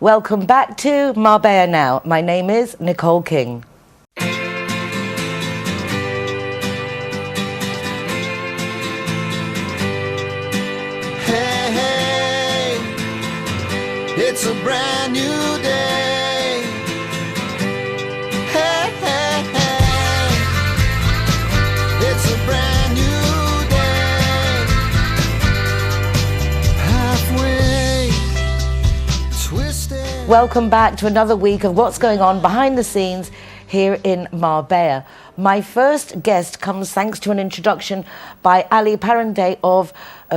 Welcome back to Marbella Now. My name is Nicole King. Hey, it's a brand new day. Hey, it's a brand new day. Halfway twisted. Welcome back to another week of what's going on behind the scenes here in Marbella. My first guest comes thanks to an introduction by Ali Paranday of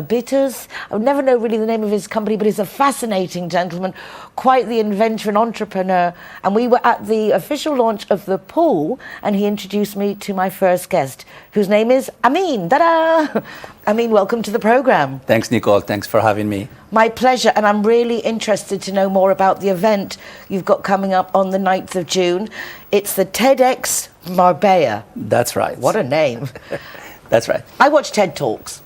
Bitters. I never know really the name of his company, but he's a fascinating gentleman, quite the inventor and entrepreneur. And we were at the official launch of the pool, and he introduced me to my first guest, whose name is Amine. Ta-da! Amine, welcome to the program. Thanks, Nicole. Thanks for having me. My pleasure, and I'm really interested to know more about the event you've got coming up on the 9th of June. It's the TEDx Marbella. That's right. What a name. That's right. I watch TED Talks,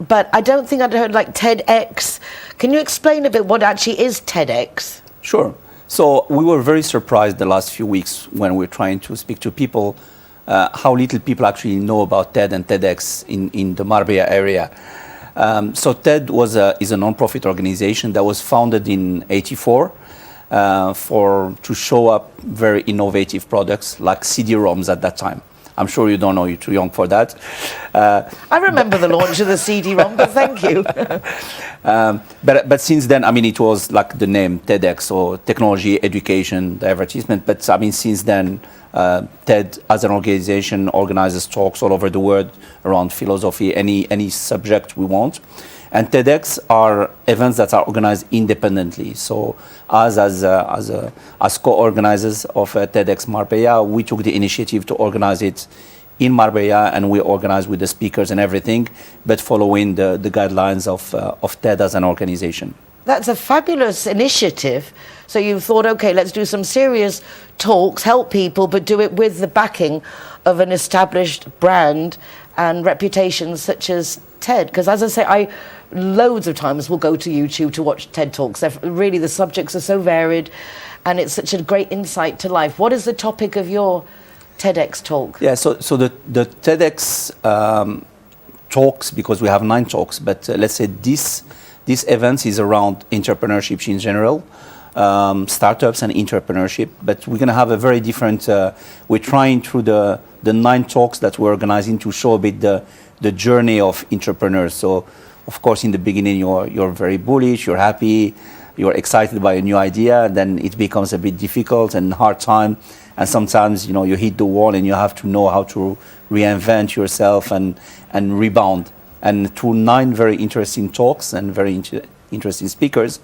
but I don't think I'd heard like TEDx. Can you explain a bit what actually is TEDx? Sure. So we were very surprised the last few weeks when we were trying to speak to people, how little people actually know about TED and TEDx in the Marbella area. So TED is a non-profit organization that was founded in '84 to show up very innovative products like CD-ROMs at that time. I'm sure you don't know, you're too young for that. I remember the launch of the CD-ROM, but thank you. But since then, I mean, it was like the name TEDx, or Technology, Education, the advertisement. But I mean, since then, TED as an organization organizes talks all over the world around philosophy, any subject we want. And TEDx are events that are organized independently. So as co-organizers of TEDx Marbella, we took the initiative to organize it in Marbella, and we organized with the speakers and everything, but following the guidelines of TED as an organization. That's a fabulous initiative. So you thought, okay, let's do some serious talks, help people, but do it with the backing of an established brand and reputation such as TED. Because as I say, loads of times will go to YouTube to watch TED Talks. Really, the subjects are so varied, and it's such a great insight to life. What is the topic of your TEDx talk? Yeah, so the TEDx talks, because we have 9 talks, but let's say this event is around entrepreneurship in general, startups and entrepreneurship. But we're going to have a very different. We're trying through the 9 talks that we're organizing to show a bit the journey of entrepreneurs. So, of course, in the beginning, you're very bullish, you're happy, you're excited by a new idea. Then it becomes a bit difficult and hard time. And sometimes, you hit the wall and you have to know how to reinvent yourself and rebound. And through 9 very interesting talks and very interesting speakers,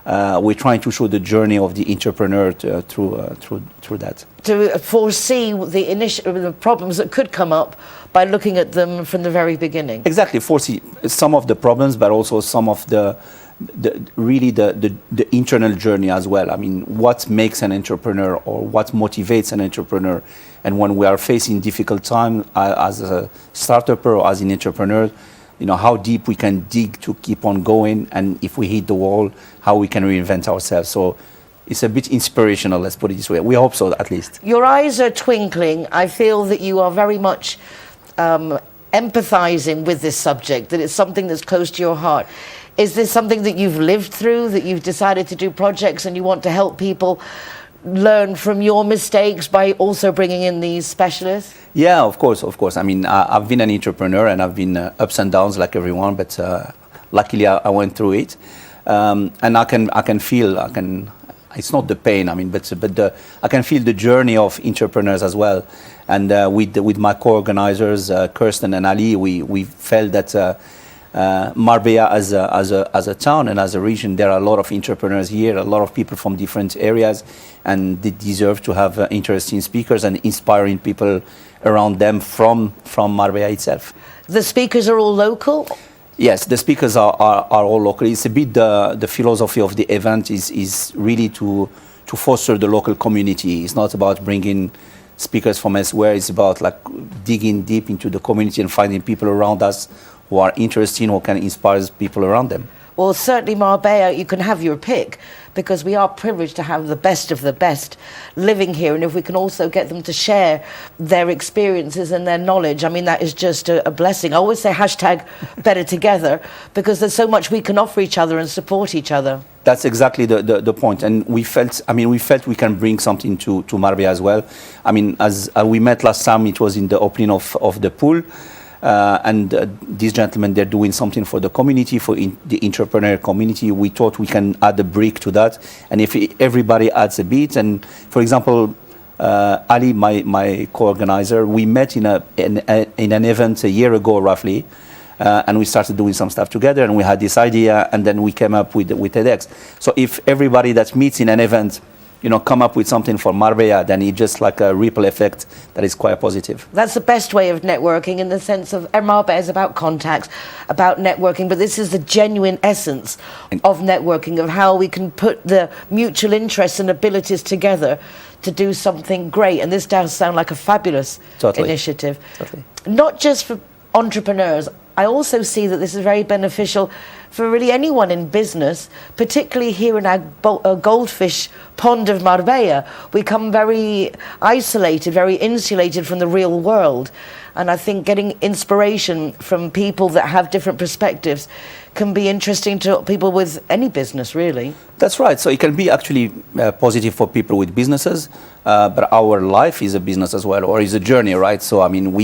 we're trying to show the journey of the entrepreneur through that. To foresee the problems that could come up by looking at them from the very beginning. Exactly, foresee some of the problems, but also some of the internal journey as well. I mean, what makes an entrepreneur, or what motivates an entrepreneur? And when we are facing difficult time as a startup or as an entrepreneur, how deep we can dig to keep on going, and if we hit the wall, how we can reinvent ourselves. So it's a bit inspirational, let's put it this way. We hope so, at least. Your eyes are twinkling. I feel that you are very much empathizing with this subject, that it's something that's close to your heart. Is this something that you've lived through, that you've decided to do projects and you want to help people learn from your mistakes by also bringing in these specialists? Yeah, of course. I mean, I've been an entrepreneur and I've been ups and downs like everyone, but luckily I went through it. And I can feel, it's not the pain, I mean, but I can feel the journey of entrepreneurs as well. And with my co-organizers, Kirsten and Ali, we felt that Marbella as a town and as a region, there are a lot of entrepreneurs here, a lot of people from different areas, and they deserve to have interesting speakers and inspiring people around them from Marbella itself. The speakers are all local? Yes, the speakers are all local. It's a bit the philosophy of the event is really to foster the local community. It's not about bringing speakers from elsewhere. It's about like digging deep into the community and finding people around us who are interesting, who can inspire people around them. Well, certainly Marbella, you can have your pick, because we are privileged to have the best of the best living here, and if we can also get them to share their experiences and their knowledge, I mean, that is just a blessing. I always say hashtag better together, because there's so much we can offer each other and support each other. That's exactly the point, and we felt we can bring something to Marbella as well. I mean, as we met last time, it was in the opening of the pool, and these gentlemen, they're doing something for the community, for the entrepreneur community. We thought we can add a brick to that, and if everybody adds a bit, and for example, Ali, my co-organizer, we met in an event a year ago roughly. And we started doing some stuff together, and we had this idea, and then we came up with TEDx. So if everybody that meets in an event, come up with something for Marbella, then it's just like a ripple effect that is quite positive. That's the best way of networking, in the sense of Marbella is about contacts, about networking, but this is the genuine essence of networking, of how we can put the mutual interests and abilities together to do something great. And this does sound like a fabulous initiative. Totally. Not just for entrepreneurs. I also see that this is very beneficial for really anyone in business, particularly here in our goldfish pond of Marbella. We come very isolated, very insulated from the real world. And I think getting inspiration from people that have different perspectives can be interesting to people with any business, really. That's right. So it can be actually positive for people with businesses, but our life is a business as well, or is a journey, right? So, I mean,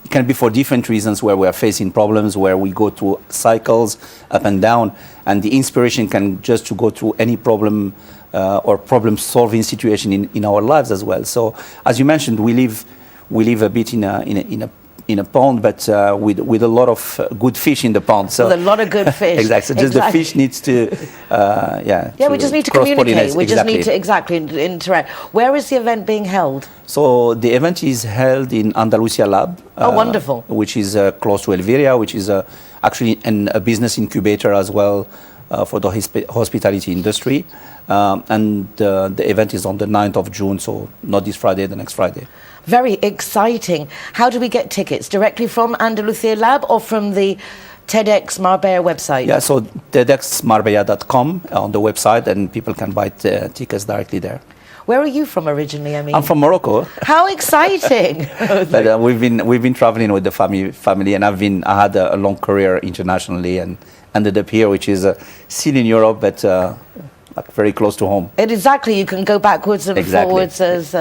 it can be for different reasons, where we are facing problems, where we go through cycles up and down, and the inspiration can just to go through any problem or problem-solving situation in our lives as well. So, as you mentioned, we live a bit in a pond, but with a lot of good fish in the pond. So with a lot of good fish. Exactly. So just the fish needs to, we just need to communicate. We just need to interact. Where is the event being held? So the event is held in Andalusia Lab. Wonderful. Which is close to Elviria, which is actually a business incubator as well for the hospitality industry. And the event is on the 9th of June, so not this Friday, the next Friday. Very exciting. How do we get tickets? Directly from Andalusia Lab or from the TEDx Marbella website? Yeah, so tedxmarbella.com on the website, and people can buy tickets directly there. Where are you from originally, I mean? I'm from Morocco. How exciting! But we've been traveling with the family, and I had a long career internationally, and ended up here, which is still in Europe, but like very close to home. Exactly, you can go backwards and forwards as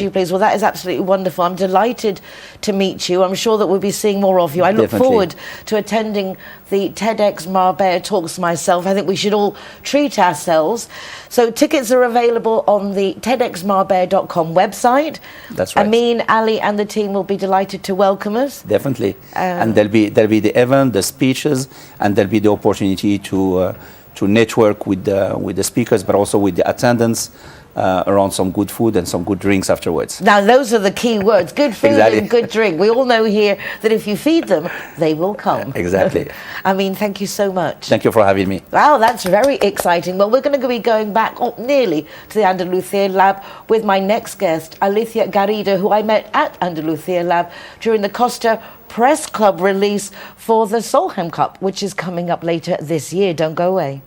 you please. Well, that is absolutely wonderful. I'm delighted to meet you. I'm sure that we'll be seeing more of you. I look forward to attending the TEDx Marbella talks myself. I think we should all treat ourselves. So tickets are available on the tedxmarbella.com website. That's right. Amine, Ali and the team will be delighted to welcome us. Definitely. And there'll be the event, the speeches, and there'll be the opportunity to network with the speakers, but also with the attendants around some good food and some good drinks afterwards. Now, those are the key words, good food Exactly. and good drink. We all know here that if you feed them, they will come. Exactly. I mean, thank you so much. Thank you for having me. Wow, that's very exciting. Well, we're going to be going back nearly to the Andalusia Lab with my next guest, Alicia Garrido, who I met at Andalusia Lab during the Costa Press Club release for the Solheim Cup, which is coming up later this year. Don't go away.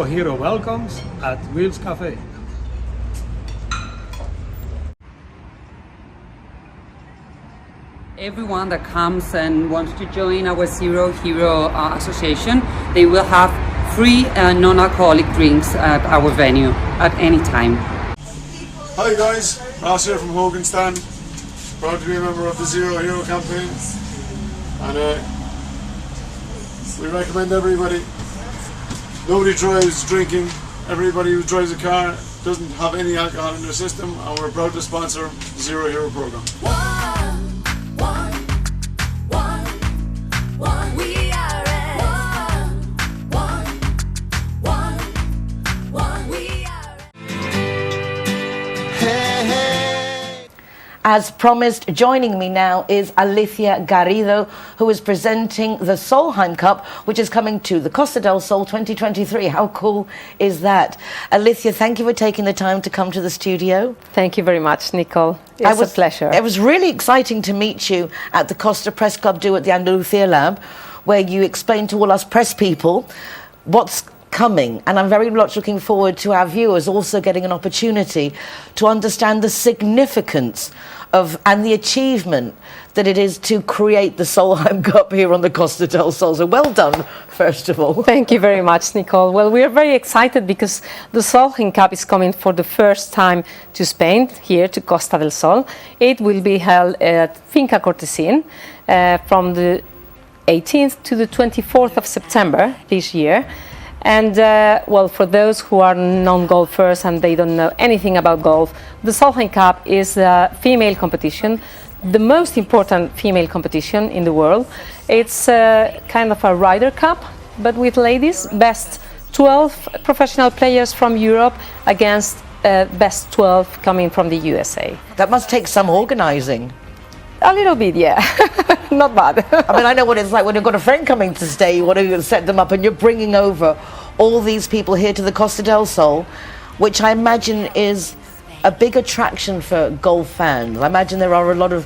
Hero welcomes at Wheels Cafe. Everyone that comes and wants to join our Zero Hero Association, they will have free non-alcoholic drinks at our venue at any time. Hi guys, Ross here from Hogan Stand. Proud to be a member of the Zero Hero campaign, and we recommend everybody. Nobody drives drinking. Everybody who drives a car doesn't have any alcohol in their system, and we're proud to sponsor the Zero Hero program. One, we As promised, joining me now is Alicia Garrido, who is presenting the Solheim Cup, which is coming to the Costa del Sol 2023. How cool is that? Alicia, thank you for taking the time to come to the studio. Thank you very much, Nicole. It's a pleasure. It was really exciting to meet you at the Costa Press Club do at the Andalusia Lab, where you explained to all us press people what's coming, and I'm very much looking forward to our viewers also getting an opportunity to understand the significance of and the achievement that it is to create the Solheim Cup here on the Costa del Sol. So well done, first of all. Thank you very much, Nicole. Well, we are very excited because the Solheim Cup is coming for the first time to Spain, here to Costa del Sol. It will be held at Finca Cortesin from the 18th to the 24th of September this year. And well, for those who are non-golfers and they don't know anything about golf, the Solheim Cup is a female competition, the most important female competition in the world. It's kind of a Ryder Cup, but with ladies, best 12 professional players from Europe against best 12 coming from the USA. That must take some organizing. A little bit, yeah. Not bad. I mean, I know what it's like when you've got a friend coming to stay, you want to set them up, and you're bringing over all these people here to the Costa del Sol, which I imagine is a big attraction for golf fans. I imagine there are a lot of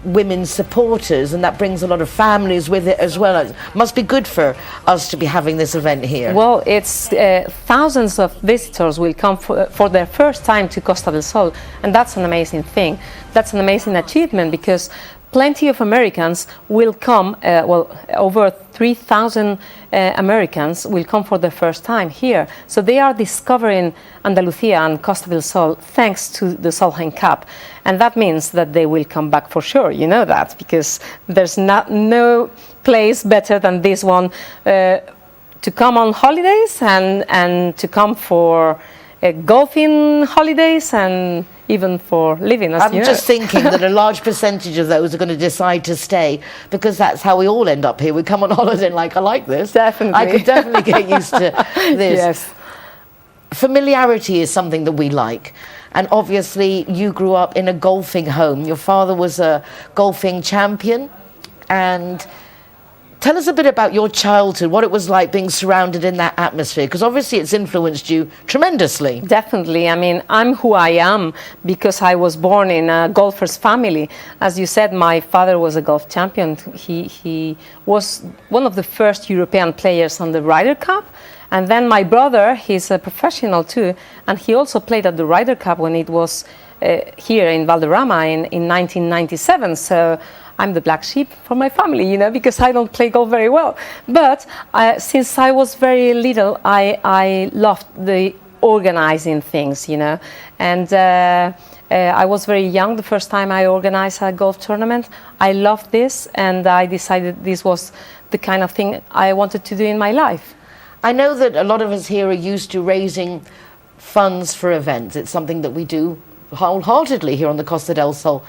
women supporters, and that brings a lot of families with it as well. It must be good for us to be having this event here. Well, it's thousands of visitors will come for their first time to Costa del Sol, and that's an amazing thing. That's an amazing achievement because plenty of Americans will come, well, over 3,000 Americans will come for the first time here. So they are discovering Andalusia and Costa del Sol thanks to the Solheim Cup. And that means that they will come back for sure, you know that, because there's no place better than this one to come on holidays and to come for golfing holidays and even for living, as you know. I'm just thinking that a large percentage of those are going to decide to stay because that's how we all end up here. We come on holiday and like, I like this. Definitely. I could definitely get used to this. Yes. Familiarity is something that we like. And obviously you grew up in a golfing home. Your father was a golfing champion. And tell us a bit about your childhood, what it was like being surrounded in that atmosphere, because obviously it's influenced you tremendously. Definitely. I mean, I'm who I am because I was born in a golfer's family. As you said, my father was a golf champion. He was one of the first European players on the Ryder Cup. And then my brother, he's a professional too, and he also played at the Ryder Cup when it was here in Valderrama in 1997. So I'm the black sheep for my family, you know, because I don't play golf very well. But since I was very little, I loved the organizing things, you know. And I was very young the first time I organized a golf tournament. I loved this, and I decided this was the kind of thing I wanted to do in my life. I know that a lot of us here are used to raising funds for events. It's something that we do wholeheartedly here on the Costa del Sol.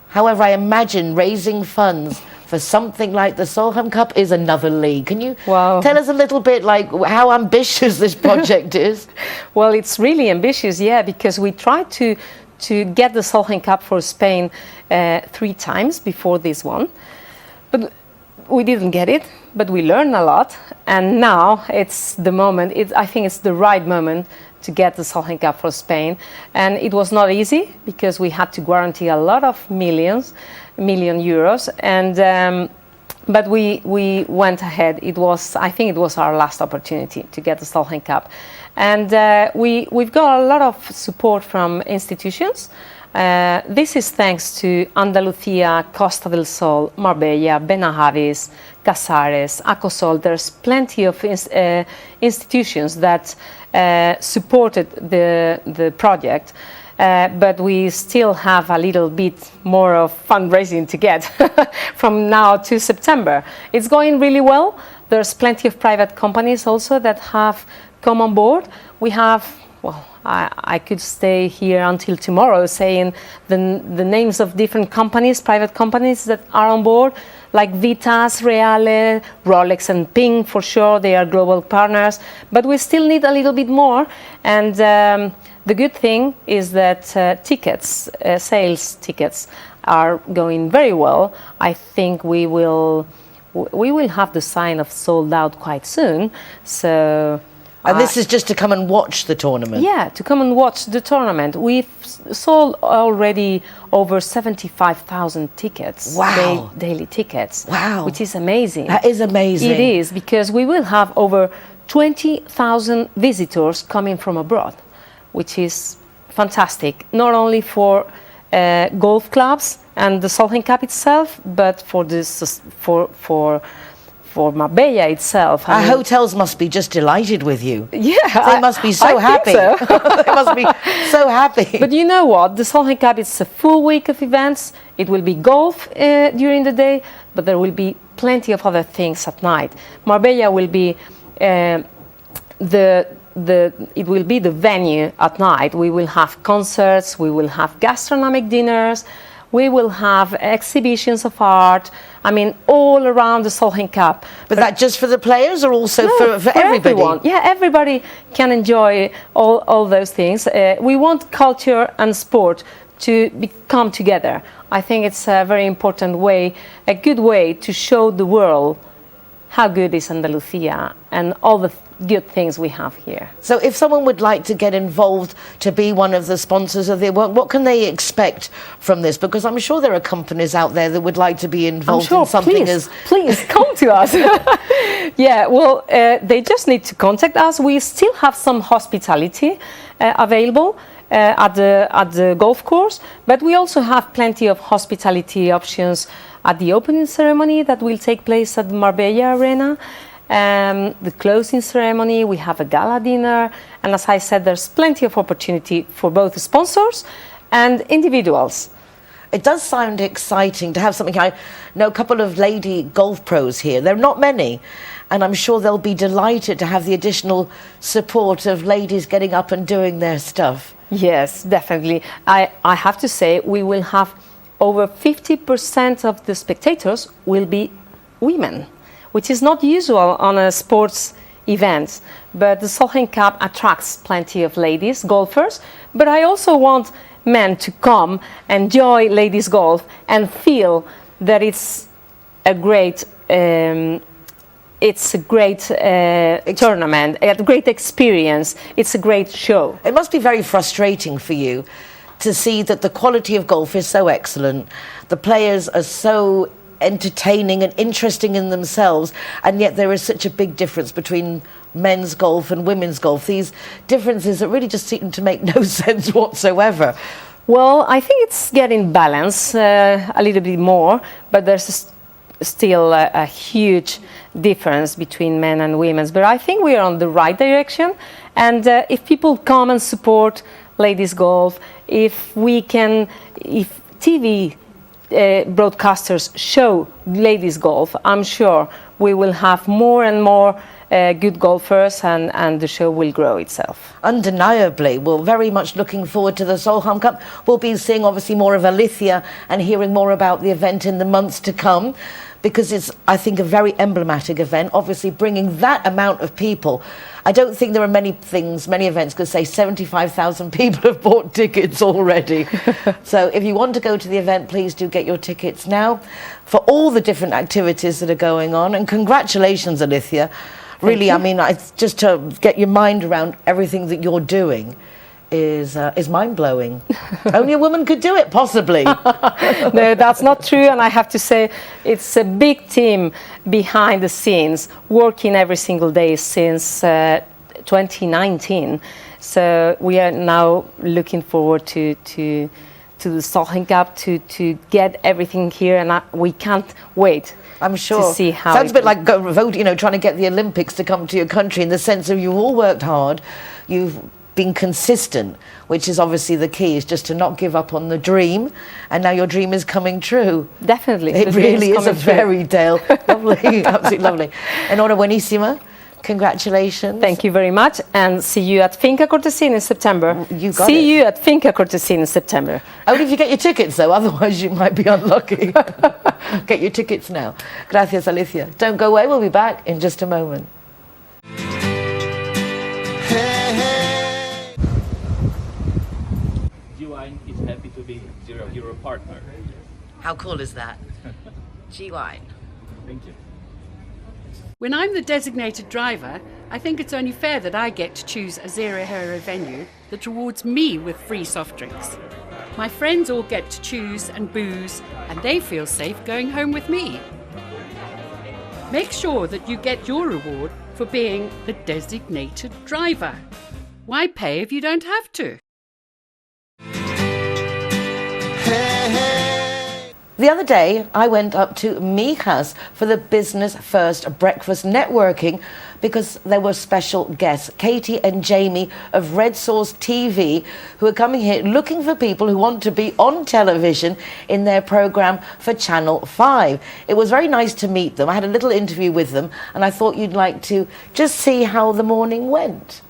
However, I imagine raising funds for something like the Solheim Cup is another league. Can you tell us a little bit like how ambitious this project is? Well, it's really ambitious, yeah, because we tried to get the Solheim Cup for Spain 3 times before this one. But we didn't get it, but we learned a lot. And now it's the moment, I think it's the right moment to get the Solheim Cup for Spain. And it was not easy because we had to guarantee a lot of million euros. And but we went ahead. I think it was our last opportunity to get the Solheim Cup. And we've got a lot of support from institutions. This is thanks to Andalusia, Costa del Sol, Marbella, Benahavis, Casares, Acosol. There's plenty of institutions that supported the project, but we still have a little bit more of fundraising to get from now to September. It's going really well. There's plenty of private companies also that have come on board. We have, well, I could stay here until tomorrow saying the names of different companies, private companies that are on board, like Vitas, Reale, Rolex and Ping, for sure, they are global partners, but we still need a little bit more. And The good thing is that sales tickets are going very well. I think we will have the sign of sold out quite soon. So. And this is just to come and watch the tournament? Yeah, to come and watch the tournament. We've sold already over 75,000 tickets. Wow. Daily tickets. Wow. Which is amazing. That is amazing. It is, because we will have over 20,000 visitors coming from abroad, which is fantastic, not only for golf clubs and the Solheim Cup itself, but for Marbella itself. Our hotels must be just delighted with you. Yeah, they must be so happy. Think so. They must be so happy. But you know what? The Solheim Cup is a full week of events. It will be golf during the day, but there will be plenty of other things at night. Marbella will be it will be the venue at night. We will have concerts. We will have gastronomic dinners. We will have exhibitions of art. I mean, all around the Solheim Cup. But that just for the players, or also for everybody? Everyone. Yeah, everybody can enjoy all those things. We want culture and sport to come together. I think it's a very important way, a good way to show the world how good is Andalusia and all the good things we have here. So if someone would like to get involved to be one of the sponsors of the event, what can they expect from this? Because I'm sure there are companies out there that would like to be involved in something please come to us. Yeah, well, they just need to contact us. We still have some hospitality available at the golf course, but we also have plenty of hospitality options at the opening ceremony that will take place at the Marbella Arena. The closing ceremony, we have a gala dinner, and as I said, there's plenty of opportunity for both sponsors and individuals. It does sound exciting to have something. I know a couple of lady golf pros here. There are not many, and I'm sure they'll be delighted to have the additional support of ladies getting up and doing their stuff. Yes, definitely. I have to say, we will have over 50% of the spectators will be women, which is not usual on a sports event. But the Solheim Cup attracts plenty of ladies golfers, but I also want men to come, enjoy ladies golf, and feel that it's a great tournament, a great experience. It's a great show. It must be very frustrating for you to see that the quality of golf is so excellent, the players are so entertaining and interesting in themselves, and yet there is such a big difference between men's golf and women's golf. These differences that really just seem to make no sense whatsoever. Well, I think it's getting balanced a little bit more, but there's still a huge difference between men and women. But I think we are on the right direction, and if people come and support ladies golf, if TV broadcasters show ladies golf, I'm sure we will have more and more good golfers, and the show will grow itself. Undeniably, we're very much looking forward to the Solheim Cup. We'll be seeing obviously more of Alicia and hearing more about the event in the months to come, because it's, I think, a very emblematic event, obviously bringing that amount of people. I don't think there are many events could say 75,000 people have bought tickets already. So if you want to go to the event, please do get your tickets now for all the different activities that are going on. And congratulations, Alicia. Really, I mean, just to get your mind around everything that you're doing is mind-blowing. Only a woman could do it, possibly. No, that's not true, and I have to say it's a big team behind the scenes, working every single day since 2019. So we are now looking forward to the Solheim Cup, to get everything here, and we can't wait. I'm sure. To see how sounds a bit like vote, trying to get the Olympics to come to your country, in the sense of you've all worked hard, you've been consistent, which is obviously the key, is just to not give up on the dream, and now your dream is coming true. Definitely. It really is a fairy tale. Lovely, absolutely lovely. Enhora buenísima. Congratulations. Thank you very much, and see you at Finca Cortesín in September. You got See you at Finca Cortesín in September. Only if you get your tickets, though, otherwise you might be unlucky. Get your tickets now. Gracias, Alicia. Don't go away, we'll be back in just a moment. Wine is happy to be Zero Hero partner. How cool is that? G-Wine. Thank you. When I'm the designated driver, I think it's only fair that I get to choose a Zero Hero venue that rewards me with free soft drinks. My friends all get to choose and booze, and they feel safe going home with me. Make sure that you get your reward for being the designated driver. Why pay if you don't have to? The other day, I went up to Mijas for the Business First Breakfast Networking because there were special guests, Katie and Jamie of Red Source TV, who are coming here looking for people who want to be on television in their programme for Channel 5. It was very nice to meet them. I had a little interview with them, and I thought you'd like to just see how the morning went.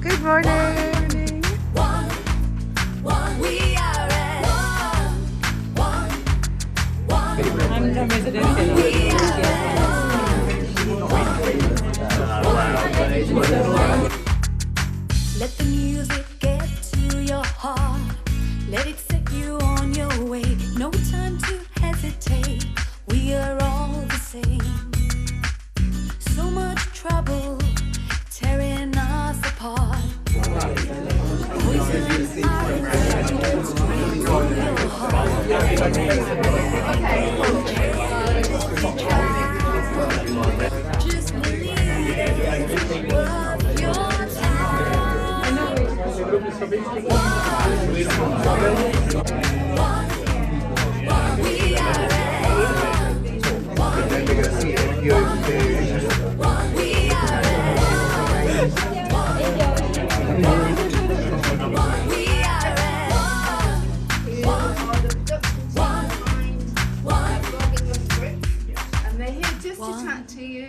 Good morning. I'm the resident. Let the music get to your heart. Let it set you on your way. No time to hesitate. We are all the same. So much trouble tearing us apart. Just believe worth your And they're here just to chat to you.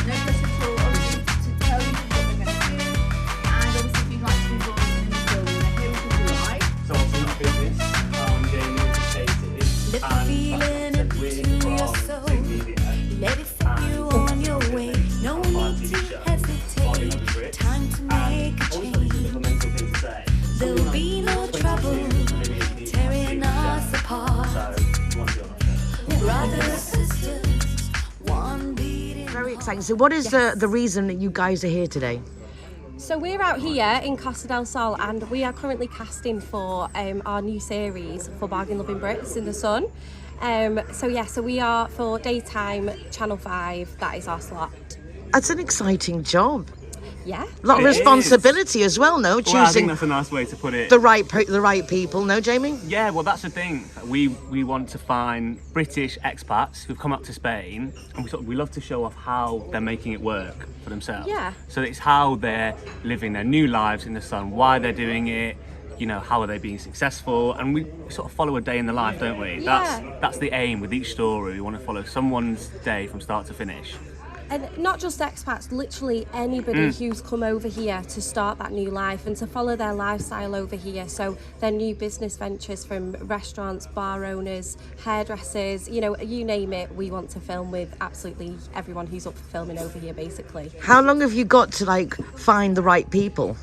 No pressure at all, obviously, to tell you what they're going to do. And obviously, if you'd like to be involved in the film, they're here because you like. So it's not business, Jamie Let the feeling into your soul. Let it set you on your way. No need to hesitate. Time to make a change. There'll be no trouble tearing us apart. Brothers, sisters, one beating. Very exciting. So what is the reason that you guys are here today? So we're out here in Costa del Sol and we are currently casting for our new series for Bargain Loving Brits in the Sun. So we are for daytime Channel 5, that is our slot. That's an exciting job. Yeah. A lot of responsibility as well, no? Well, I think that's a nice way to put it. The right people, no, Jamie? Yeah, well, that's the thing. We want to find British expats who've come up to Spain, and we love to show off how they're making it work for themselves. Yeah. So it's how they're living their new lives in the sun, why they're doing it, you know, how are they being successful, and we sort of follow a day in the life, don't we? Yeah. That's the aim with each story. We want to follow someone's day from start to finish. And not just expats, literally anybody who's come over here to start that new life and to follow their lifestyle over here. So their new business ventures, from restaurants, bar owners, hairdressers, you know, you name it, we want to film with absolutely everyone who's up for filming over here, basically. How long have you got to find the right people?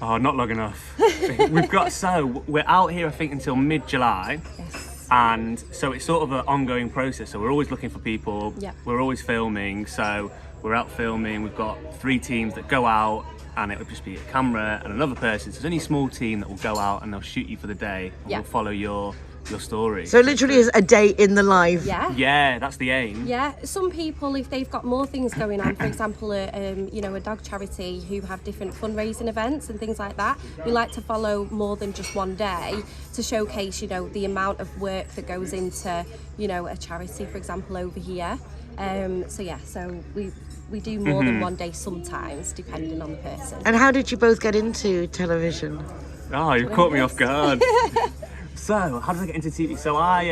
Oh, not long enough. We're out here I think until mid-July. Yes. And so it's sort of an ongoing process. So we're always looking for people. Yeah. We're always filming. So we're out filming. We've got 3 teams that go out, and it would just be a camera and another person. So there's only a small team that will go out and they'll shoot you for the day. And we'll follow your story. So it literally is a day in the life. Yeah. Yeah, that's the aim. Yeah, some people, if they've got more things going on, for example, a dog charity who have different fundraising events and things like that, we like to follow more than just one day to showcase, the amount of work that goes into, a charity, for example, over here. So we do more than one day sometimes, depending on the person. And how did you both get into television? Oh, you've caught me off guard. So, how did I get into TV? So I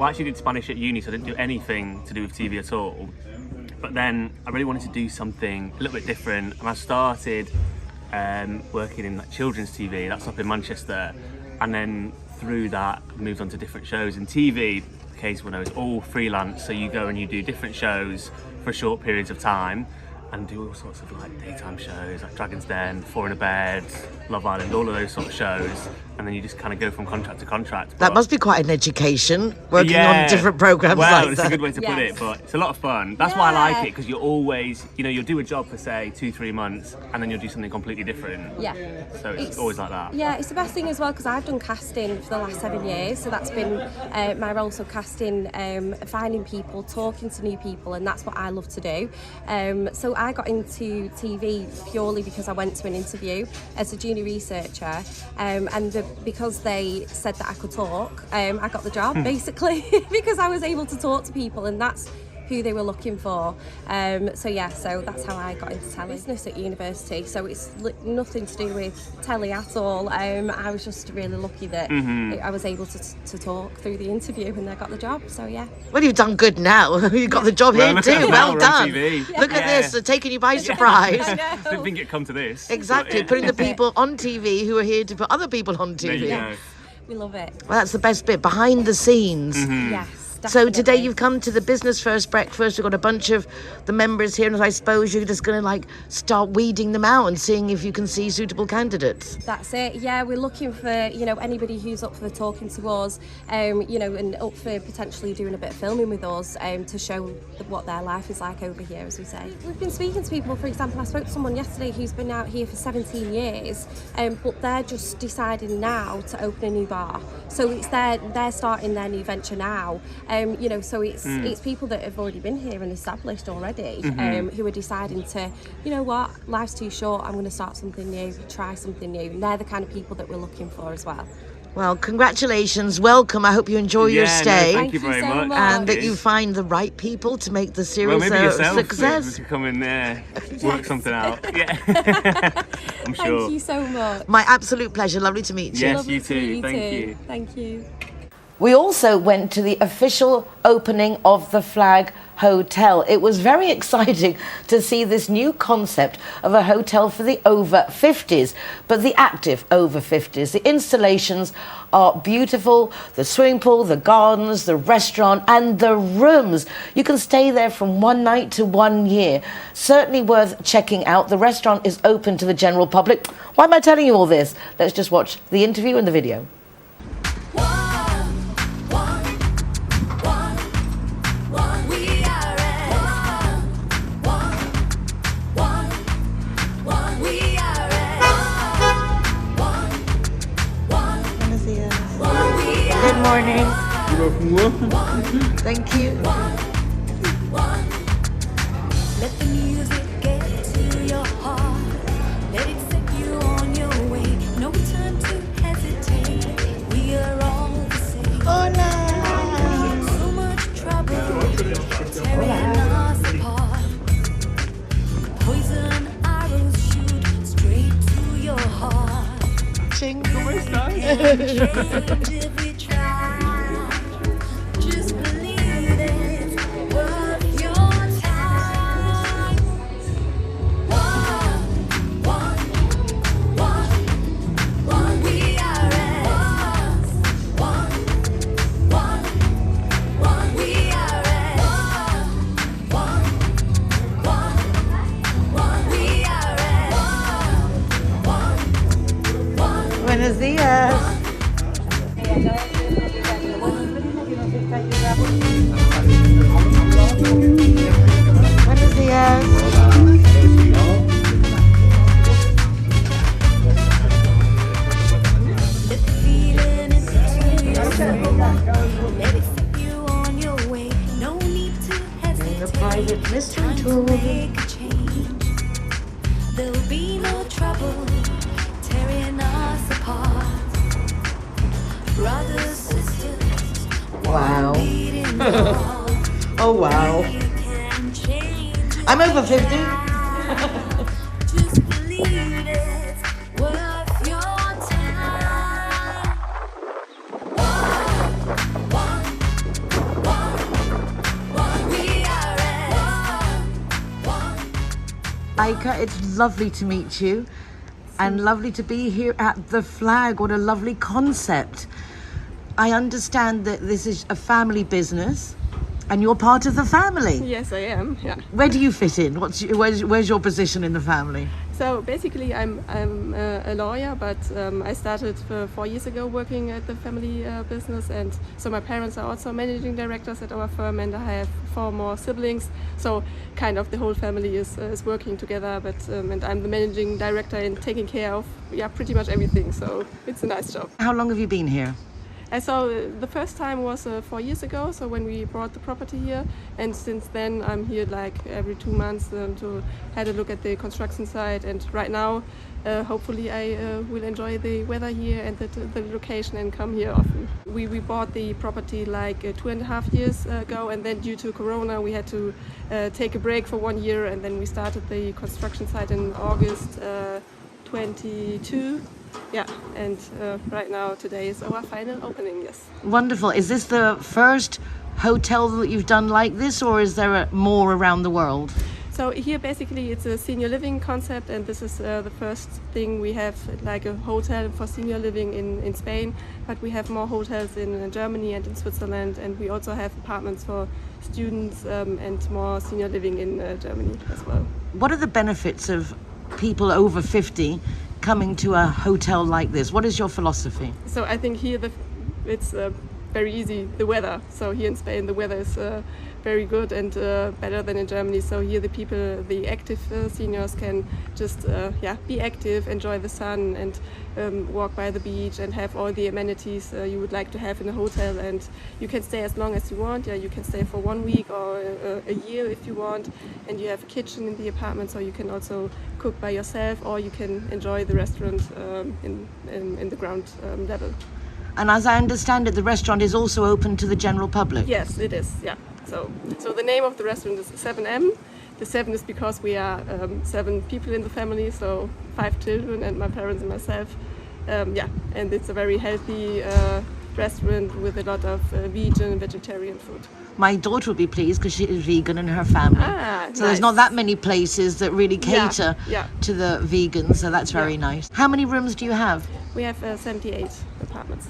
actually did Spanish at uni, so I didn't do anything to do with TV at all. But then I really wanted to do something a little bit different, and I started working in children's TV. That's up in Manchester. And then through that, moved on to different shows. In TV, the case when I was all freelance, so you go and you do different shows for short periods of time and do all sorts of like daytime shows like Dragon's Den, Four in a Bed, Love Island, all of those sort of shows, and then you just kind of go from contract to contract. That must be quite an education, working Yeah. on different programs well, like it's that. a good way to put it, but it's a lot of fun. That's why I like it, because you're always, you know, you'll do a job for say 2-3 months and then you'll do something completely different. Yeah. So it's always like that. Yeah, it's the best thing as well, because I've done casting for the last 7 years, so that's been my role. So casting, finding people, talking to new people, and that's what I love to do. So I got into TV purely because I went to an interview as a junior researcher, and because they said that I could talk, I got the job basically because I was able to talk to people, and that's who they were looking for. So that's how I got into telly. Business at university, so it's nothing to do with telly at all. I was just really lucky that I was able to talk through the interview and I got the job, so yeah. Well, you've done good now. You got the job Well, here look too. at us now, Well we're on done. TV. Look at this, they're taking you by surprise. Didn't think it'd come to this. Exactly, but, putting the people on TV who are here to put other people on There you TV. go. We love it. Well, that's the best bit, behind the scenes. Yes. So today definitely. you've come to the Business First breakfast. We've got a bunch of the members here, and I suppose you're just going to like start weeding them out and seeing if you can see suitable candidates. That's it. Yeah, we're looking for anybody who's up for talking to us, and up for potentially doing a bit of filming with us, to show what their life is like over here, as we say. We've been speaking to people. For example, I spoke to someone yesterday who's been out here for 17 years, but they're just deciding now to open a new bar. So it's they're starting their new venture now. So it's people that have already been here and established already, who are deciding to, you know what, life's too short, I'm going to start something new, try something new. And they're the kind of people that we're looking for as well. Well, congratulations, welcome. I hope you enjoy your stay. No, thank you very much. And that you find the right people to make the series maybe a yourself success. to come in there, work something out. Yeah. I'm sure. Thank you so much. My absolute pleasure. Lovely to meet you. Yes, Lovely you to too. meet you Thank too. you. Thank you. We also went to the official opening of the Flag Hotel. It was very exciting to see this new concept of a hotel for the over 50s, but the active over 50s. The installations are beautiful, the swimming pool, the gardens, the restaurant, and the rooms. You can stay there from 1 night to 1 year. Certainly worth checking out. The restaurant is open to the general public. Why am I telling you all this? Let's just watch the interview and the video. Good morning. Thank you. Let the music get to your heart. Let it set you on your way. No time to hesitate. We are all the same. Hola. So much trouble tearing us apart. Poison arrows shoot straight to your heart. ¿Cómo estás? If we try, just believe it's worth your time. One, we are at one, we are at one, we are at Buenos días. Buenos días. Let the feeling into your soul. Let it set you on your way. No need to hesitate. private mystery Time to tour. make a change. There'll be no trouble tearing us apart. Brothers, sisters, Wow. beating heart. Oh, wow. You can change. I'm over 50. Just believe it's worth your time. We are Eike, it's lovely to meet you and lovely to be here at the Flag. What a lovely concept. I understand that this is a family business and you're part of the family. Yes, I am, yeah. Where do you fit in? Where's your position in the family? So basically I'm a lawyer, but I started 4 years ago working at the family business, and so my parents are also managing directors at our firm, and I have 4 more siblings, so kind of the whole family is working together, but and I'm the managing director and taking care of pretty much everything, so it's a nice job. How long have you been here? So the first time was 4 years ago, so when we bought the property here, and since then I'm here like every 2 months to have a look at the construction site, and right now hopefully I will enjoy the weather here and the location and come here often. We bought the property like 2.5 years ago, and then due to Corona we had to take a break for 1 year, and then we started the construction site in August 22. Yeah, and right now today is our final opening, yes. Wonderful. Is this the first hotel that you've done like this, or is there more around the world? So here basically it's a senior living concept, and this is the first thing we have, like a hotel for senior living in Spain, but we have more hotels in Germany and in Switzerland, and we also have apartments for students and more senior living in Germany as well. What are the benefits of people over 50 coming to a hotel like this? What is your philosophy? So I think here it's very easy, the weather. So here in Spain the weather is very good and better than in Germany. So here the people, the active seniors can just be active, enjoy the sun, and walk by the beach and have all the amenities you would like to have in a hotel. And you can stay as long as you want. Yeah, you can stay for 1 week or a year if you want. And you have a kitchen in the apartment, so you can also cook by yourself, or you can enjoy the restaurant in the ground level. And as I understand it, the restaurant is also open to the general public? Yes, it is, yeah. So the name of the restaurant is 7M. The 7 is because we are 7 people in the family, so 5 children and my parents and myself. And it's a very healthy restaurant with a lot of vegan and vegetarian food. My daughter will be pleased because she is vegan in her family. So there's not that many places that really cater to the vegans, so that's very nice. How many rooms do you have? We have 78 apartments.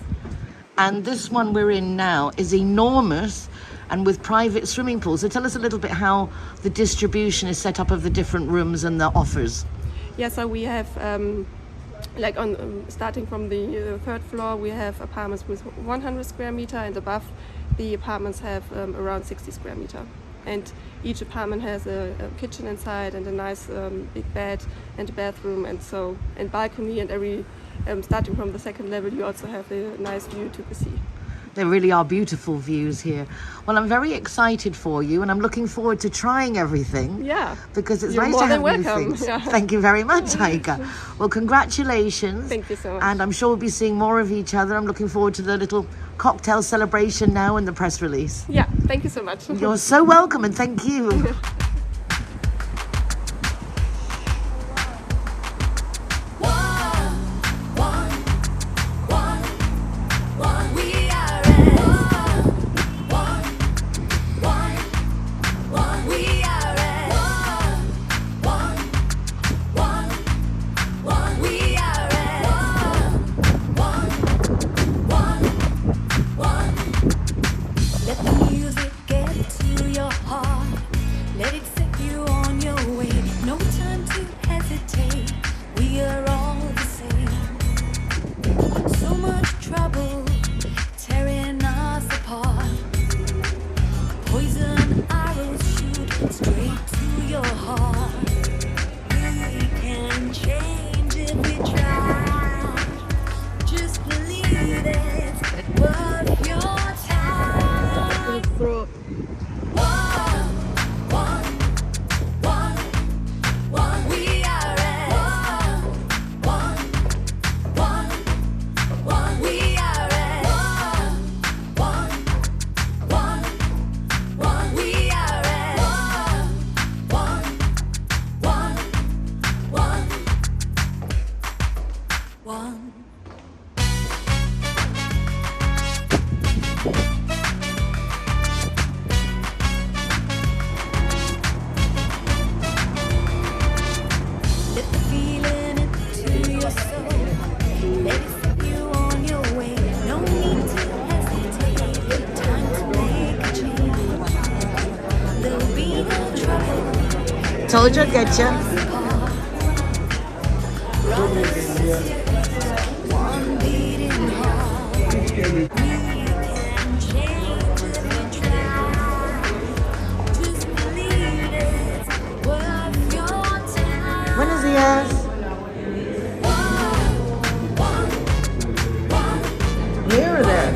And this one we're in now is enormous and with private swimming pools. So tell us a little bit how the distribution is set up of the different rooms and the offers. Yeah, so we have, starting from the 3rd floor, we have apartments with 100 square meter, and above the apartments have around 60 square meter. And each apartment has a kitchen inside and a nice big bed and a bathroom, and balcony, and every starting from the 2nd level you also have a nice view to the sea. There really are beautiful views here. Well, I'm very excited for you, and I'm looking forward to trying everything. Yeah. Because it's You're nice more to have than new welcome. things. Yeah. Thank you very much, Eike. Well, congratulations. Thank you so much. And I'm sure we'll be seeing more of each other. I'm looking forward to the little cocktail celebration now and the press release. Yeah, thank you so much. You're so welcome, and thank you. Let the music get to your heart. Let told you I'd get you. Buenos días. Here or there?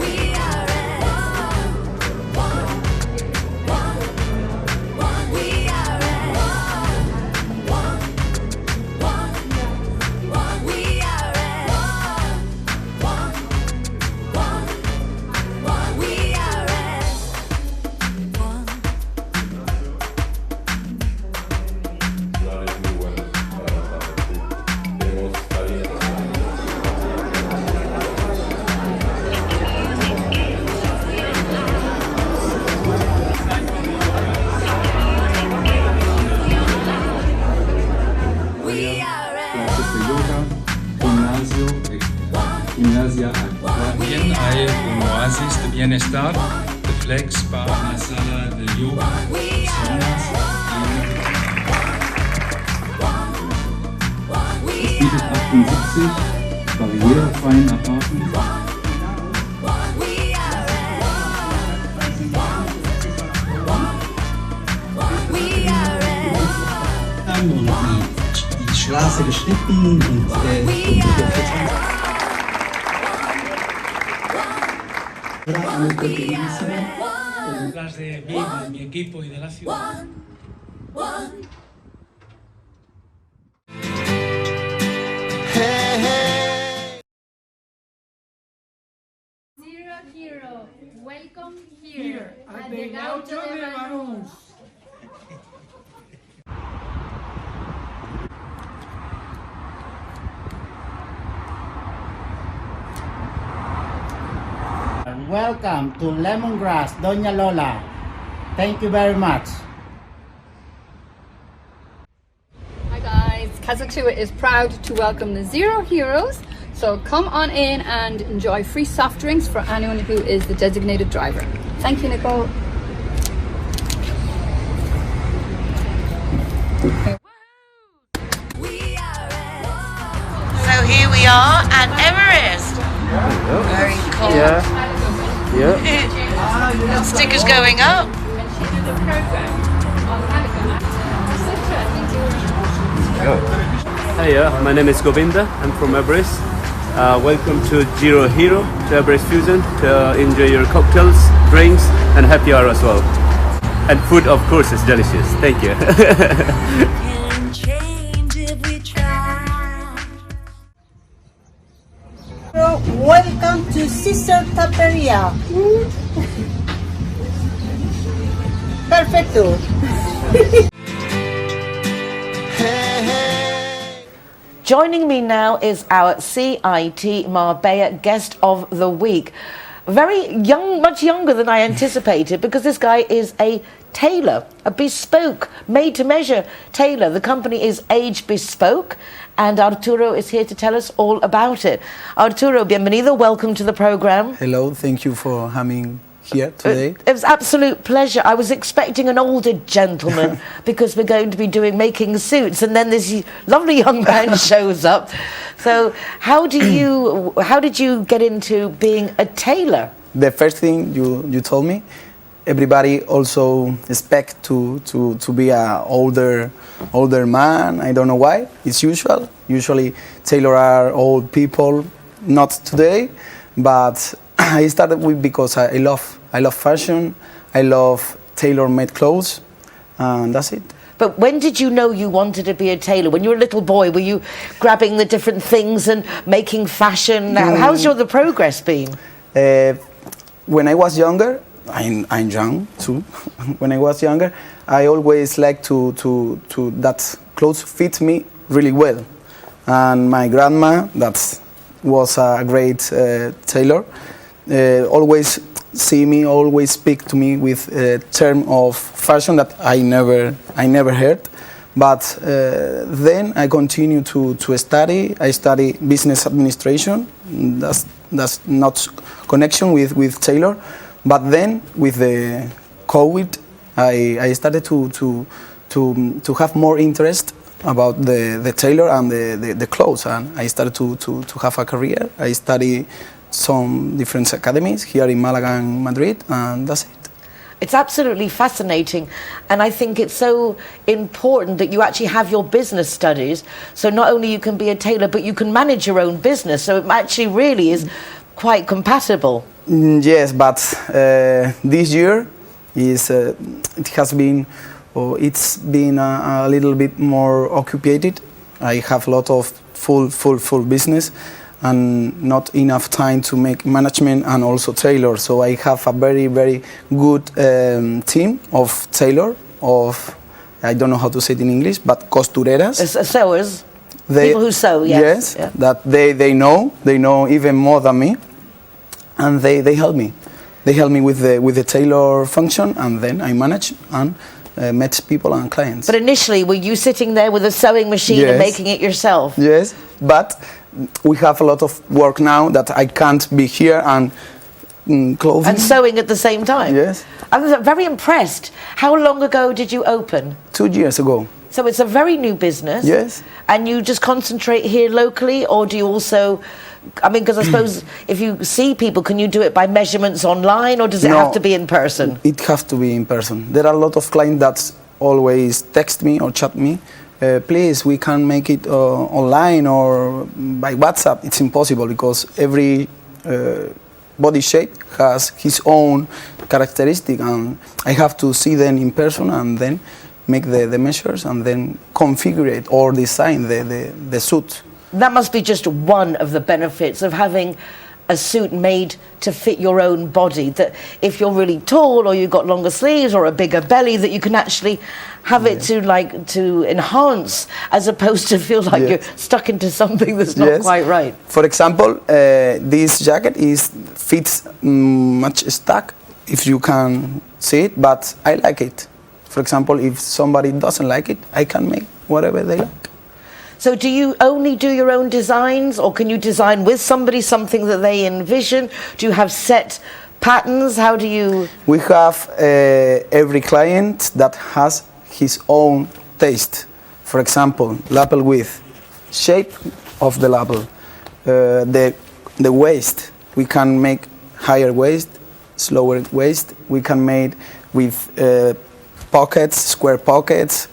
También hay un oasis de bienestar, de flex, spa, una sala de yoga, zonas Es bietet 78 barrierefreien Apartments. Und die Straße geschnitten und detrás de mí, de mi equipo y de la ciudad. Zero Hero, welcome here at the Gaucho de Banús. Welcome to Lemongrass, Doña Lola. Thank you very much. Hi guys, Kazakhstan is proud to welcome the Zero Heroes. So come on in and enjoy free soft drinks for anyone who is the designated driver. Thank you, Nicole. So here we are at Everest. Very cool. Yeah. Stickers going up. Hiya, my name is Govinda. I'm from Everest. Welcome to Zero Hero, to Everest Fusion, to enjoy your cocktails, drinks, and happy hour as well. And food, of course, is delicious. Thank you. Welcome to Sister Taperia. Perfecto. Joining me now is our CIT Marbella Guest of the Week. Very young, much younger than I anticipated, because this guy is a tailor, a bespoke, made-to-measure tailor. The company is Age Bespoke, and Arturo is here to tell us all about it. Arturo, bienvenido, welcome to the program. Hello, thank you for having here today. It was absolute pleasure. I was expecting an older gentleman because we're going to be making suits, and then this lovely young man shows up. So how did you get into being a tailor? The first thing you told me, everybody also expect to be a older man. I don't know why. It's usual. Usually tailor are old people. Not today, but I started with because I love fashion. I love tailor-made clothes, and that's it. But when did you know you wanted to be a tailor? When you were a little boy, were you grabbing the different things and making fashion? How's the progress been? When I was younger, I'm young too. When I was younger, I always liked to that clothes fit me really well. And my grandma, that was a great tailor, always see me, always speak to me with a term of fashion that I never heard. But then I continue to study. I study business administration. That's not connection with tailor. But then with the COVID, I started to to have more interest about the tailor and the clothes, and I started to have a career. I studied some different academies here in Malaga and Madrid, and that's it. It's absolutely fascinating, and I think it's so important that you actually have your business studies, so not only you can be a tailor, but you can manage your own business, so it actually really is quite compatible. Yes, but this year it's been a little bit more occupied. I have a lot of full business and not enough time to make management and also tailor. So I have a very good team of tailor, I don't know how to say it in English, but costureras. Sewers, people who sew, yes. Yes, that they know even more than me, and they help me. They help me with the tailor function, and then I manage and met people and clients. But initially, were you sitting there with a sewing machine and making it yourself? Yes, but we have a lot of work now that I can't be here and clothing. And sewing at the same time? Yes. I was very impressed. How long ago did you open? 2 years ago. So it's a very new business? Yes. And you just concentrate here locally, or do you also... I mean, because I suppose if you see people, can you do it by measurements online, or does it have to be in person? It has to be in person. There are a lot of clients that always text me or chat me, please, we can make it online or by WhatsApp. It's impossible because every body shape has his own characteristic, and I have to see them in person and then make the measures and then configure it or design the suit. That must be just one of the benefits of having a suit made to fit your own body, that if you're really tall or you've got longer sleeves or a bigger belly, that you can actually have it to enhance, as opposed to feel like you're stuck into something that's not quite right. For example, this jacket fits much stuck, if you can see it, but I like it. For example, if somebody doesn't like it, I can make whatever they like. So do you only do your own designs, or can you design with somebody something that they envision? Do you have set patterns? How do you... We have every client that has his own taste. For example, lapel width, shape of the lapel, the waist. We can make higher waist, slower waist. We can make with pockets, square pockets,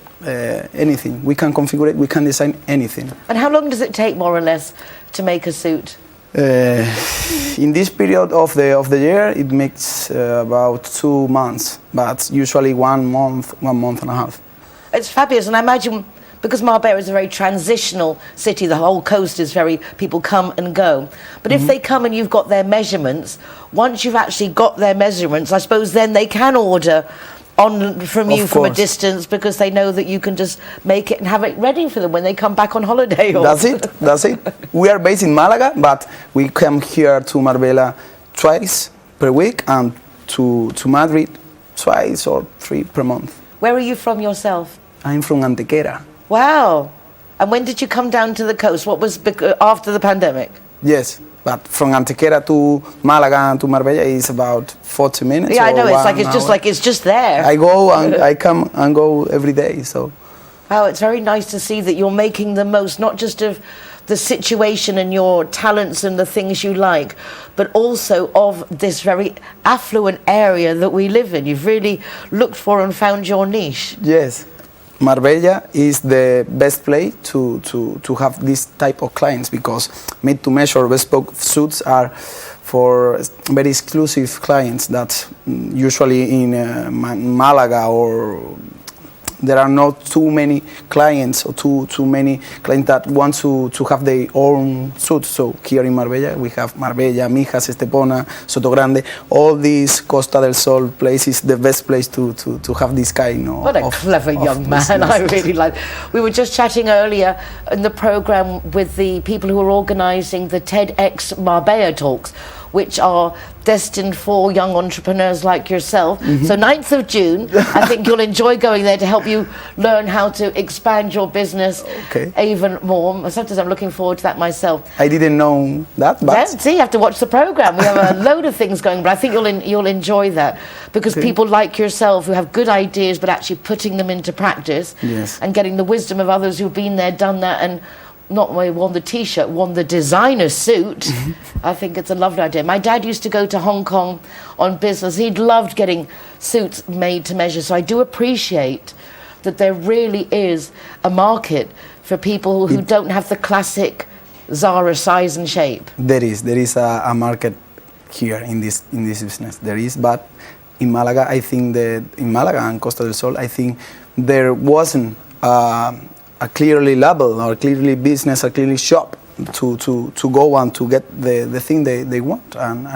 anything. We can configure it, we can design anything. And how long does it take, more or less, to make a suit? In this period of the year, it makes about 2 months, but usually 1 month and a half. It's fabulous, and I imagine, because Marbella is a very transitional city, the whole coast is very, people come and go. But if they come and you've got their measurements, once you've actually got their measurements, I suppose then they can order from you from a distance, because they know that you can just make it and have it ready for them when they come back on holiday. That's it. We are based in Malaga, but we come here to Marbella twice per week and to Madrid twice or 3 per month. Where are you from yourself? I'm from Antequera. Wow. And when did you come down to the coast? What was after the pandemic? Yes. But from Antequera to Malaga and to Marbella is about 40 minutes. Yeah, I know. It's just there. I go and I come and go every day. So. Wow, it's very nice to see that you're making the most, not just of the situation and your talents and the things you like, but also of this very affluent area that we live in. You've really looked for and found your niche. Yes. Marbella is the best place to have this type of clients, because made-to-measure bespoke suits are for very exclusive clients that usually in Malaga or there are not too many clients or too many clients that want to have their own suits. So here in Marbella we have Marbella, Mijas, Estepona, Sotogrande. All these Costa del Sol places, the best place to have this kind of... What a clever young man, I really like. We were just chatting earlier in the program with the people who are organising the TEDx Marbella talks, which are destined for young entrepreneurs like yourself. So 9th of June, I think you'll enjoy going there to help you learn how to expand your business even more. Sometimes I'm looking forward to that myself. I didn't know that, but... Yeah, see, you have to watch the program. We have a load of things going, but I think you'll enjoy that, because people like yourself who have good ideas but actually putting them into practice and getting the wisdom of others who've been there, done that, and not only won the t-shirt, won the designer suit. I think it's a lovely idea. My dad used to go to Hong Kong on business. He'd loved getting suits made to measure. So I do appreciate that there really is a market for people who don't have the classic Zara size and shape. There is a market here in this business. There is, but in Malaga, I think that in Malaga and Costa del Sol, I think there wasn't a clearly label or clearly business, a clearly shop to go and to get the thing they want. And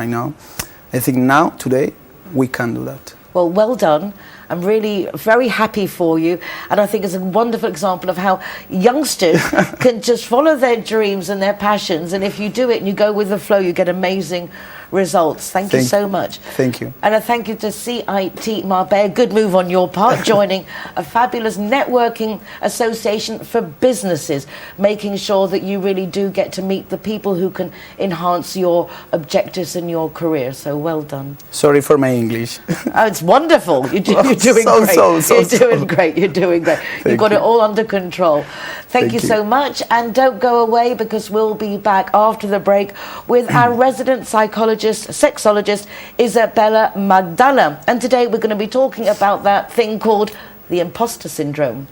I think now, today, we can do that. Well done. I'm really very happy for you, and I think it's a wonderful example of how youngsters can just follow their dreams and their passions, and if you do it and you go with the flow, you get amazing results. Thank you so much. Thank you. And a thank you to CIT Marbella. Good move on your part, joining a fabulous networking association for businesses, making sure that you really do get to meet the people who can enhance your objectives in your career. So well done. Sorry for my English. Oh, it's wonderful. You're doing great. You're doing great. You've got it all under control. Thank you so much. And don't go away, because we'll be back after the break with our resident sexologist, Isabella Magdala. And today we're going to be talking about that thing called the imposter syndrome.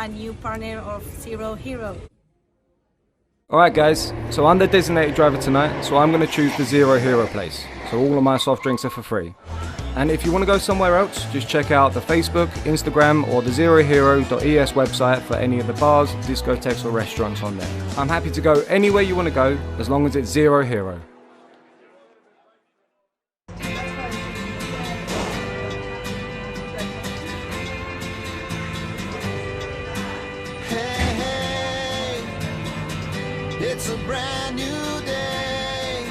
A new partner of Zero Hero. Alright guys, so I'm the designated driver tonight, so I'm going to choose the Zero Hero place. So all of my soft drinks are for free. And if you want to go somewhere else, just check out the Facebook, Instagram or the zerohero.es website for any of the bars, discotheques or restaurants on there. I'm happy to go anywhere you want to go, as long as it's Zero Hero. It's a brand new day.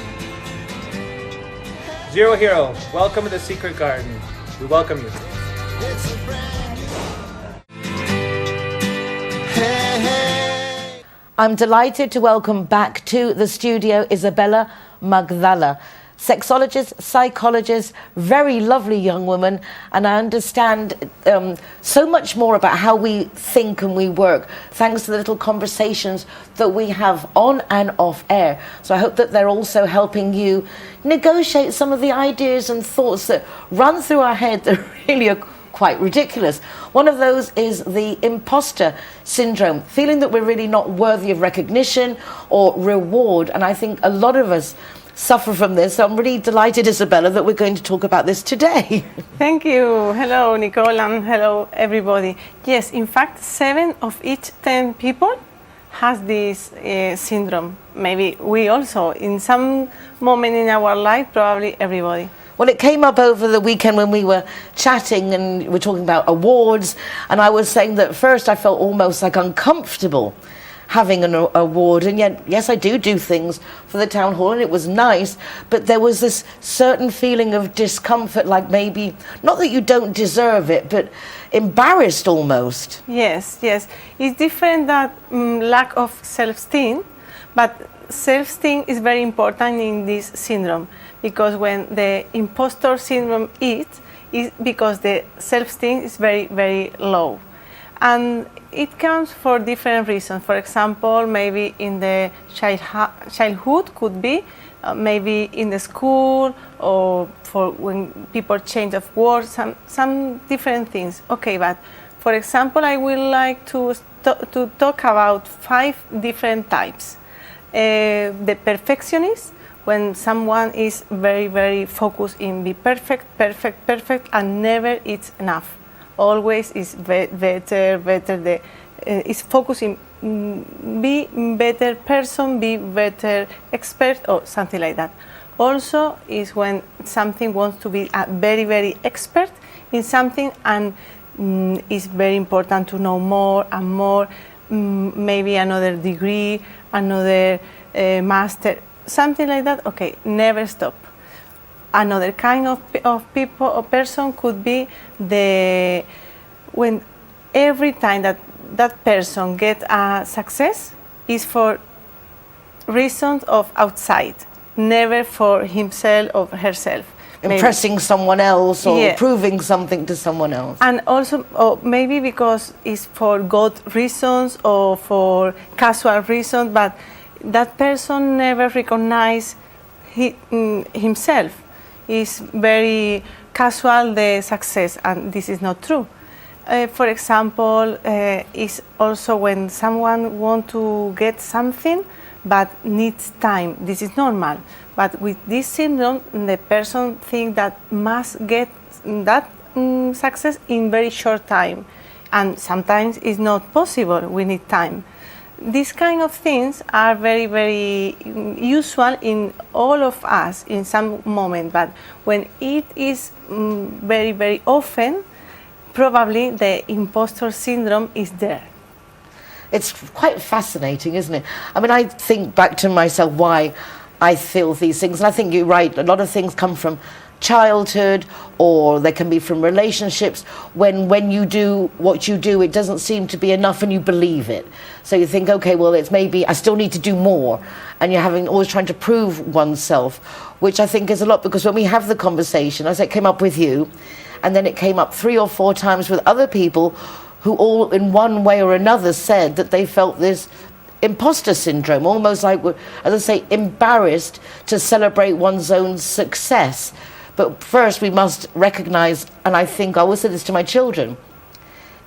Zero Hero, welcome to the Secret Garden. We welcome you. It's a brand new. I'm delighted to welcome back to the studio Isabella Magdala, sexologist, psychologist, very lovely young woman, and I understand so much more about how we think and we work thanks to the little conversations that we have on and off air. So I hope that they're also helping you negotiate some of the ideas and thoughts that run through our head that really are quite ridiculous. One of those is the imposter syndrome, feeling that we're really not worthy of recognition or reward, and I think a lot of us suffer from this. So I'm really delighted, Isabella, that we're going to talk about this today. Thank you. Hello, Nicole, and hello, everybody. Yes, in fact, 7 of each 10 people has this syndrome. Maybe we also, in some moment in our life, probably everybody. Well, it came up over the weekend when we were chatting and we were talking about awards, and I was saying that first I felt almost like uncomfortable having an award, and yet, yes, I do things for the town hall, and it was nice, but there was this certain feeling of discomfort, like maybe, not that you don't deserve it, but embarrassed almost. Yes. It's different that lack of self-esteem, but self-esteem is very important in this syndrome, because when the imposter syndrome is because the self-esteem is very, very low. And it comes for different reasons. For example, maybe in the childhood could be, maybe in the school, or for when people change of work, some different things. Okay, but for example, I would like to to talk about 5 different types. The perfectionist, when someone is very, very focused in be perfect, and never it's enough. Always is better. Is focusing be better person, be better expert, or something like that. Also is when something wants to be a very, very expert in something, and it's very important to know more and more, maybe another degree, another master, something like that. Okay, never stop. Another kind of people or person could be when every time that person get a success is for reasons of outside, never for himself or herself. Impressing someone else or proving something to someone else. And also, maybe because it's for good reasons or for casual reasons, but that person never recognizes himself. It's very casual, the success, and this is not true. For example, is also when someone wants to get something but needs time. This is normal. But with this syndrome, the person thinks that must get that success in very short time. And sometimes it's not possible. We need time. These kind of things are very, very usual in all of us in some moment. But when it is very, very often, probably the imposter syndrome is there. It's quite fascinating, isn't it? I mean, I think back to myself why I feel these things, and I think you're right. A lot of things come from childhood, or they can be from relationships. When you do what you do, it doesn't seem to be enough, and you believe it. So you think, okay, well, it's maybe I still need to do more, and you're always trying to prove oneself, which I think is a lot, because when we have the conversation, as it came up with you, and then it came up 3 or 4 times with other people who all in one way or another said that they felt this imposter syndrome, almost like, as I say, embarrassed to celebrate one's own success. But first we must recognize, and I think I always say this to my children,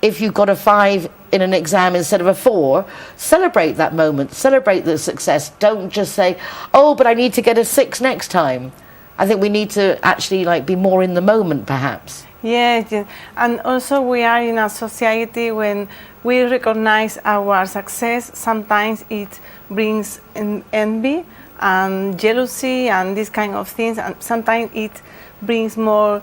if you got a 5 in an exam instead of a 4, celebrate that moment, celebrate the success. Don't just say, oh, but I need to get a 6 next time. I think we need to actually be more in the moment, perhaps. Yes, and also we are in a society when we recognize our success. Sometimes it brings envy and jealousy and these kind of things, and sometimes it brings more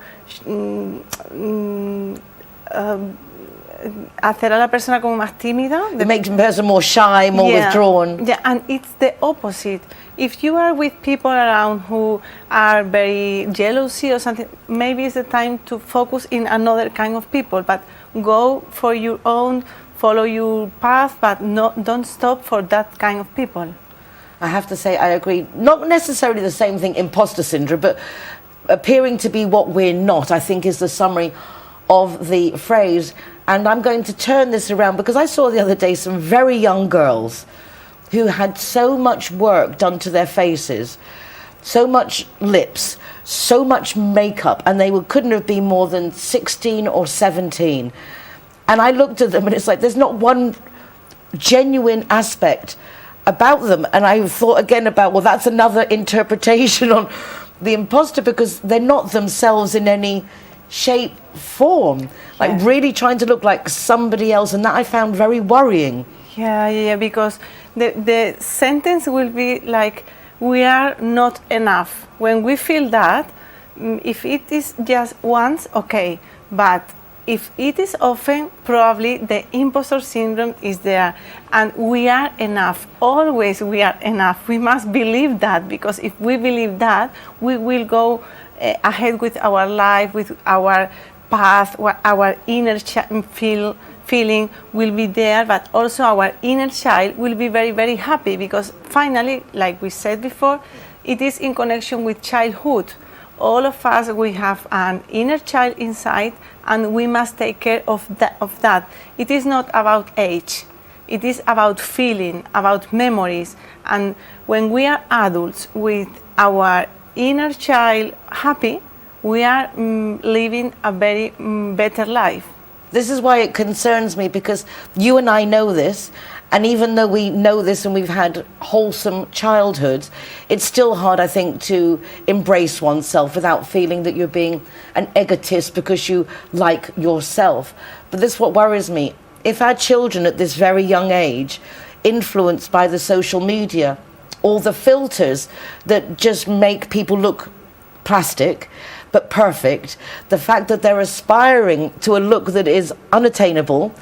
hacer a la persona como más tímida. It makes the person more shy, more withdrawn. Yeah, and it's the opposite. If you are with people around who are very jealousy or something, maybe it's the time to focus in another kind of people, but go for your own, follow your path, but don't stop for that kind of people. I have to say, I agree. Not necessarily the same thing, imposter syndrome, but appearing to be what we're not, I think is the summary of the phrase. And I'm going to turn this around, because I saw the other day some very young girls who had so much work done to their faces, so much lips, so much makeup, and they couldn't have been more than 16 or 17. And I looked at them, and it's like there's not one genuine aspect about them. And I thought again about, well, that's another interpretation on the imposter, because they're not themselves in any shape, form, really trying to look like somebody else, and that I found very worrying. Yeah, because the sentence will be like, we are not enough. When we feel that, if it is just once, okay, but if it is often, probably the imposter syndrome is there, and we are enough. Always we are enough. We must believe that, because if we believe that, we will go ahead with our life, with our path, our inner feeling will be there, but also our inner child will be very, very happy, because finally, like we said before, it is in connection with childhood. All of us, we have an inner child inside, and we must take care of that. It is not about age. It is about feeling, about memories. And when we are adults with our inner child happy, we are living a very better life. This is why it concerns me, because you and I know this, and even though we know this and we've had wholesome childhoods, it's still hard, I think, to embrace oneself without feeling that you're being an egotist because you like yourself. But this is what worries me. If our children at this very young age, influenced by the social media, all the filters that just make people look plastic but perfect, the fact that they're aspiring to a look that is unattainable,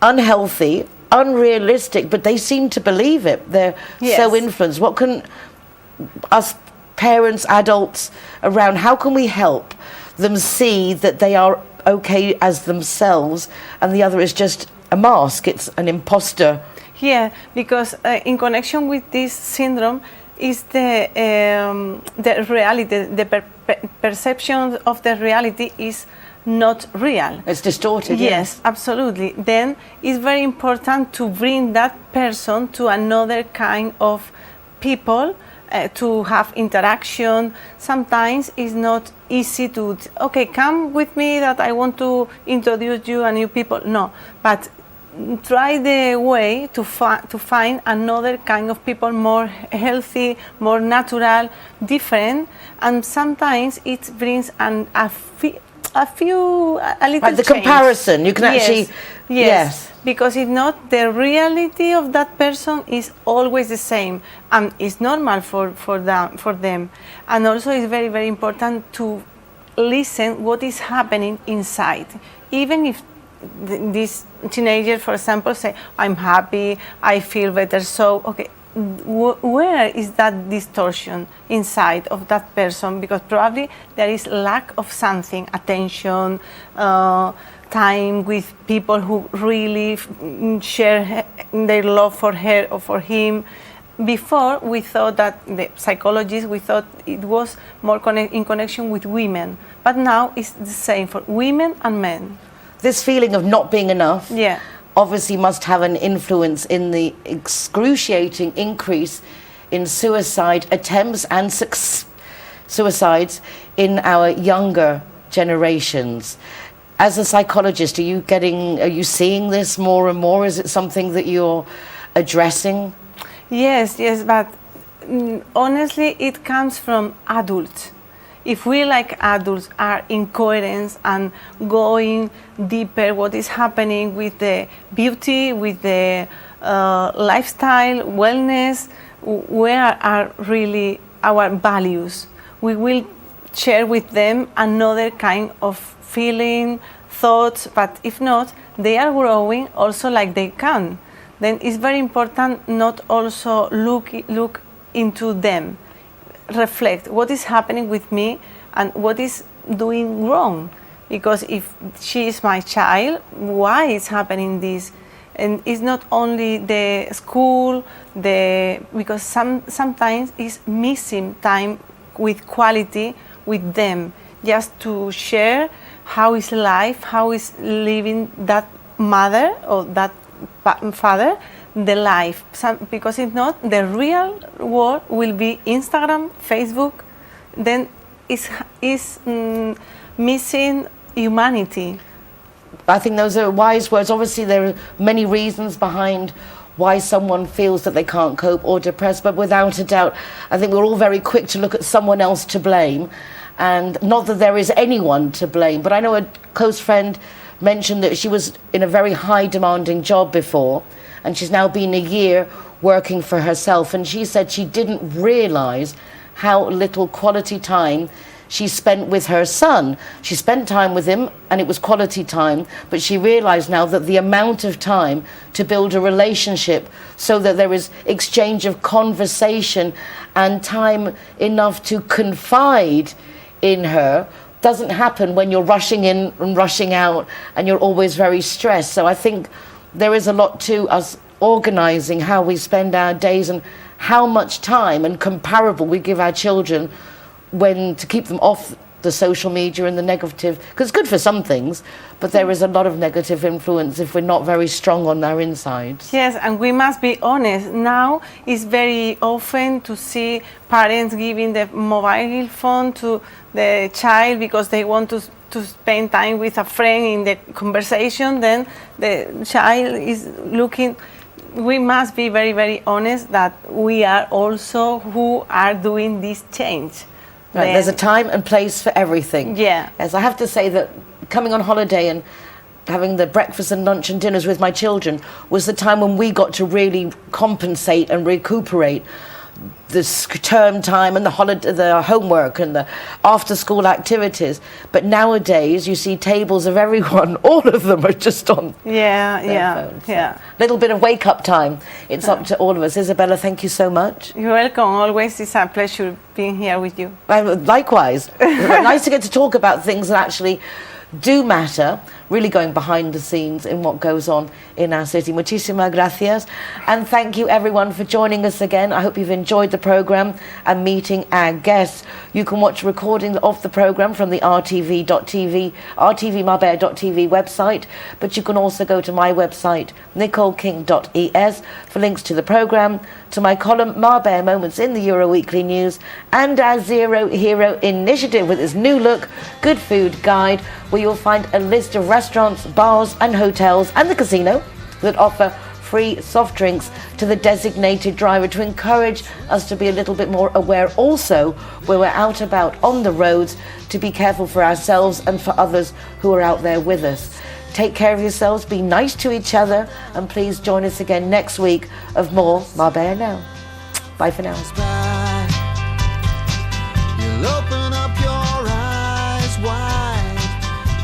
unhealthy, unrealistic, but they seem to believe it. They're so influenced. What can us parents, adults around, how can we help them see that they are okay as themselves and the other is just a mask, it's an imposter? Yeah, because in connection with this syndrome is the reality, the perception of the reality is not real. It's distorted. Yes, absolutely. Then it's very important to bring that person to another kind of people, to have interaction. Sometimes it's not easy to, okay, come with me that I want to introduce you a new people. No, but try the way to find another kind of people, more healthy, more natural, different, and sometimes it brings a little like the change. Comparison, you can actually, yes, because if not, the reality of that person is always the same, and it's normal for them. And also it's very, very important to listen what is happening inside, even if this teenager, for example, say, I'm happy, I feel better. So, okay, where is that distortion inside of that person? Because probably there is lack of something, attention, time with people who really share their love for her or for him. Before, we thought that, the psychologists, we thought it was more in connection with women. But now it's the same for women and men. This feeling of not being enough obviously must have an influence in the excruciating increase in suicide attempts and suicides in our younger generations. As a psychologist, are you seeing this more and more? Is it something that you're addressing? Yes, but honestly, it comes from adults. If we, like adults, are in coherence and going deeper, what is happening with the beauty, with the lifestyle, wellness, where are really our values? We will share with them another kind of feeling, thoughts, but if not, they are growing also like they can. Then it's very important not also look into them. Reflect what is happening with me and what is doing wrong, because if she is my child, why is happening this? And it's not only the school, because sometimes it's missing time with quality with them, just to share how is life, how is living that mother or that father the life, because if not, the real world will be Instagram, Facebook. Then is missing humanity. I think those are wise words. Obviously, there are many reasons behind why someone feels that they can't cope or depressed, but without a doubt, I think we're all very quick to look at someone else to blame, and not that there is anyone to blame. But I know a close friend mentioned that she was in a very high demanding job before, and she's now been a year working for herself, and she said she didn't realize how little quality time she spent with her son. She spent time with him and it was quality time, but she realized now that the amount of time to build a relationship so that there is exchange of conversation and time enough to confide in her doesn't happen when you're rushing in and rushing out and you're always very stressed. So I think there is a lot to us organizing how we spend our days and how much time and comparable we give our children when to keep them off the social media and the negative, because it's good for some things, but there is a lot of negative influence if we're not very strong on our insides. Yes, and we must be honest. Now it's very often to see parents giving the mobile phone to the child because they want to spend time with a friend in the conversation. Then the child is looking. We must be very, very honest that we are also who are doing this change. Right, there's a time and place for everything. Yeah. Yes, I have to say that coming on holiday and having the breakfast and lunch and dinners with my children was the time when we got to really compensate and recuperate this term time and the holiday, the homework and the after-school activities. But nowadays, you see tables of everyone; all of them are just on. Yeah. Little bit of wake-up time. It's up to all of us. Isabella, thank you so much. You're welcome. Always, it's a pleasure being here with you. Likewise. Nice to get to talk about things that actually do matter, really going behind the scenes in what goes on in our city. Muchísimas gracias. And thank you everyone for joining us again. I hope you've enjoyed the program and meeting our guests. You can watch a recording of the program from the rtvmarbella.tv website, but you can also go to my website, nicoleking.es, for links to the program, to my column Marbella Moments in the Euro Weekly News, and our Zero Hero initiative with its new look, Good Food Guide, where you'll find a list of restaurants, bars and hotels and the casino that offer free soft drinks to the designated driver to encourage us to be a little bit more aware also when we're out about on the roads, to be careful for ourselves and for others who are out there with us. Take care of yourselves, be nice to each other, and please join us again next week of more Marbella Now. Bye for now. You'll open up your eyes wide.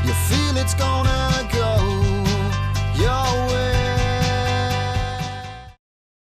You feel it's gonna